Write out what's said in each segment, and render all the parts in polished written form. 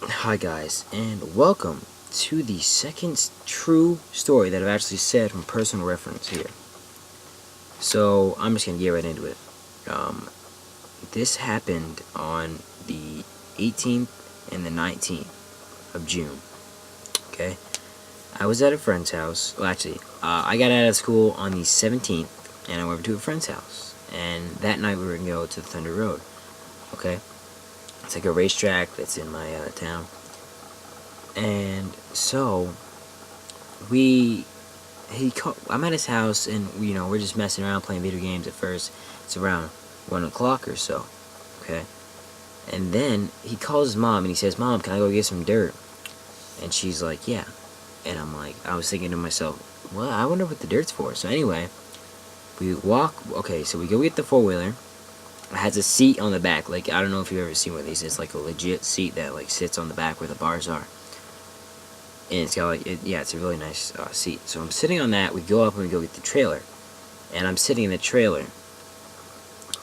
Hi guys, and welcome to the second true story that I've actually said from personal reference here. So I'm just gonna get right into it. Um, this happened on the 18th and the 19th of June. Okay, I was at a friend's house. Well, actually, I got out of school on the 17th, and I went over to a friend's house. And that night we were gonna go to Thunder Road. Okay, it's like a racetrack that's in my town. And so we I'm at his house, and we're just messing around playing video games at first. It's around 1 o'clock or so, okay. And then he calls his mom and he says, "Mom, can I go get some dirt?" And she's like, "Yeah." And I was thinking to myself, well, I wonder what the dirt's for. So anyway, we walk. Okay, so we go get the four-wheeler. It has a seat on the back. Like, I don't know if you've ever seen one of these. It's like a legit seat that like sits on the back where the bars are. And it's got like, yeah, it's a really nice seat. So I'm sitting on that. We go up and we go get the trailer, and I'm sitting in the trailer.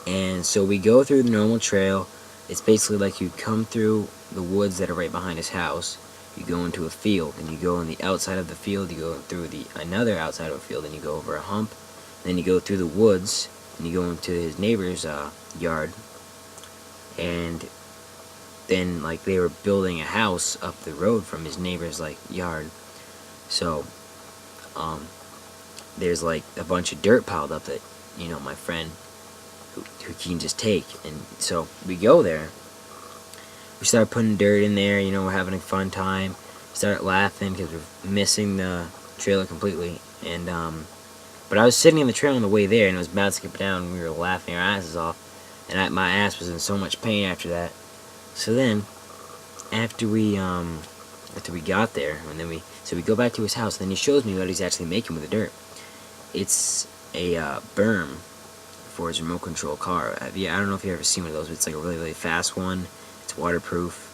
And so we go through the normal trail. It's basically like you come through the woods that are right behind his house. You go into a field, and you go on the outside of the field. You go through another outside of a field, and you go over a hump. Then you go through the woods, and you go into his neighbor's yard. And then like they were building a house up the road from his neighbor's like yard. So there's like a bunch of dirt piled up that my friend who can just take. And so we go there. We start putting dirt in there. We're having a fun time. Start laughing because we're missing the trailer completely. And but I was sitting in the trailer on the way there, and it was about to skip down, and we were laughing our asses off. And my ass was in so much pain after that. So then, after we got there, and then we go back to his house, and then he shows me what he's actually making with the dirt. It's a berm for his remote control car. Yeah, I don't know if you've ever seen one of those, but it's like a really, really fast one. It's waterproof.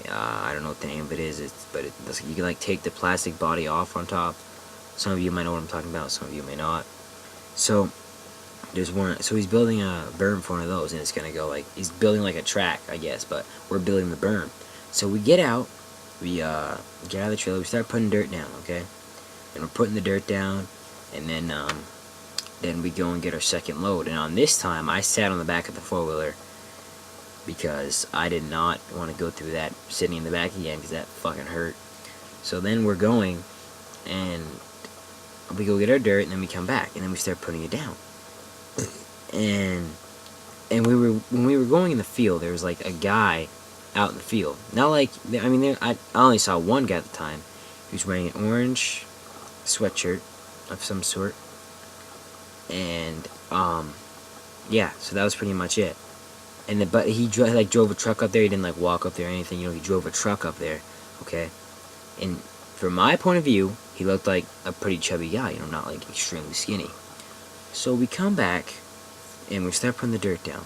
I don't know what the name of it is, but you can like take the plastic body off on top. Some of you might know what I'm talking about, some of you may not. So there's one. So he's building a berm for one of those, and it's gonna go like he's building like a track, I guess. But we're building the berm. So we get out, we get out of the trailer, we start putting dirt down, okay, and we're putting the dirt down, and then we go and get our second load. And on this time, I sat on the back of the four-wheeler because I did not want to go through that sitting in the back again because that fucking hurt. So then we're going, and we go get our dirt, and then we come back, and then we start putting it down. And when we were going in the field, there was like a guy out in the field. Not like, I mean, I only saw one guy at the time. He was wearing an orange sweatshirt of some sort. And yeah, so that was pretty much it. And but he drove a truck up there. He didn't like walk up there or anything. He drove a truck up there. Okay, and from my point of view, he looked like a pretty chubby guy. Not like extremely skinny. So we come back, and we start putting the dirt down.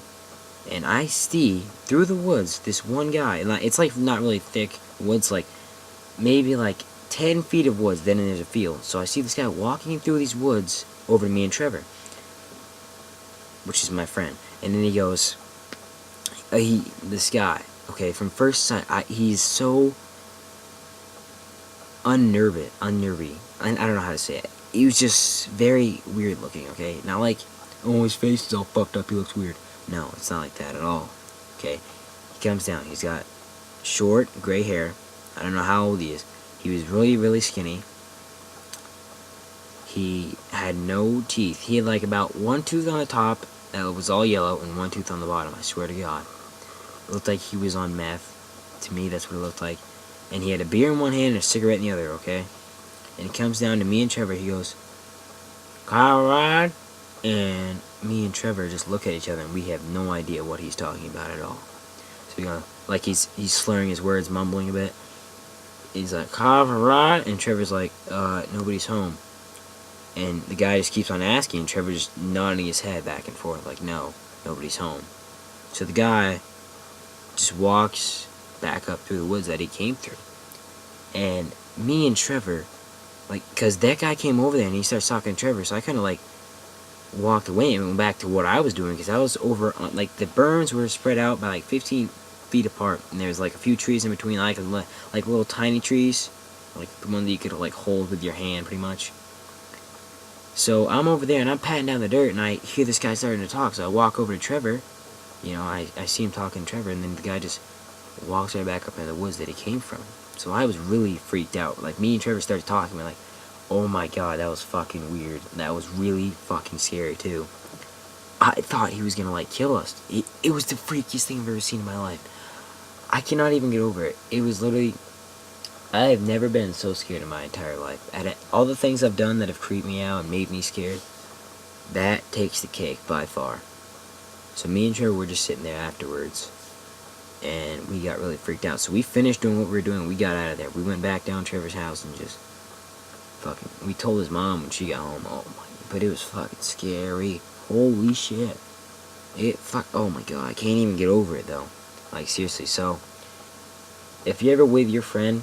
And I see through the woods this one guy, and it's like not really thick woods, like maybe like 10 feet of woods. Then there's a field. So I see this guy walking through these woods over to me and Trevor, which is my friend. And then he goes, this guy, okay, from first sight, he's so unnervy. I don't know how to say it. He was just very weird looking, okay? Not like, oh, his face is all fucked up, he looks weird. No, it's not like that at all, okay? He comes down, he's got short, gray hair. I don't know how old he is. He was really, really skinny. He had no teeth. He had like about one tooth on the top that was all yellow and one tooth on the bottom, I swear to God. It looked like he was on meth. To me, that's what it looked like. And he had a beer in one hand and a cigarette in the other, okay? And he comes down to me and Trevor, he goes, "Colorado?" And me and Trevor just look at each other, and we have no idea what he's talking about at all. So we go, like he's slurring his words, mumbling a bit. He's like, "Colorado?" And Trevor's like, "Nobody's home." And the guy just keeps on asking, and Trevor just nodding his head back and forth, like, "No, nobody's home." So the guy just walks back up through the woods that he came through. And me and Trevor, like, because that guy came over there and he starts talking to Trevor, so I kind of, like, walked away and went back to what I was doing, because I was over, like, the berms were spread out by, like, 15 feet apart, and there's like a few trees in between, like little tiny trees, like the one that you could like hold with your hand, pretty much. So I'm over there and I'm patting down the dirt, and I hear this guy starting to talk. So I walk over to Trevor. I see him talking to Trevor, and then the guy just walks right back up in the woods that he came from. So I was really freaked out. Like, me and Trevor started talking. We're like, oh my god, that was fucking weird. That was really fucking scary too. I thought he was gonna like kill us. It was the freakiest thing I've ever seen in my life. I cannot even get over it. It was literally, I have never been so scared in my entire life. All the things I've done that have creeped me out and made me scared, that takes the cake by far. So me and Trevor were just sitting there afterwards, and we got really freaked out. So we finished doing what we were doing. We got out of there. We went back down Trevor's house and just fucking, we told his mom when she got home. Oh my, but it was fucking scary. Holy shit. Oh my god, I can't even get over it though. Like, seriously. So if you're ever with your friend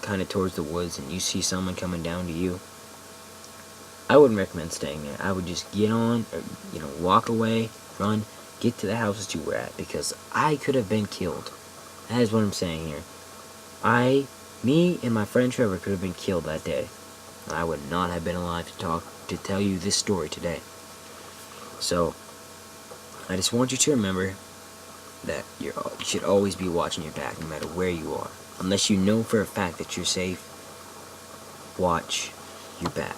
kind of towards the woods and you see someone coming down to you, I wouldn't recommend staying there. I would just get on, or, walk away, run, get to the house that you were at, because I could have been killed. That is what I'm saying here. Me and my friend Trevor could have been killed that day. I would not have been alive to tell you this story today. So, I just want you to remember that you should always be watching your back, no matter where you are. Unless you know for a fact that you're safe, watch your back.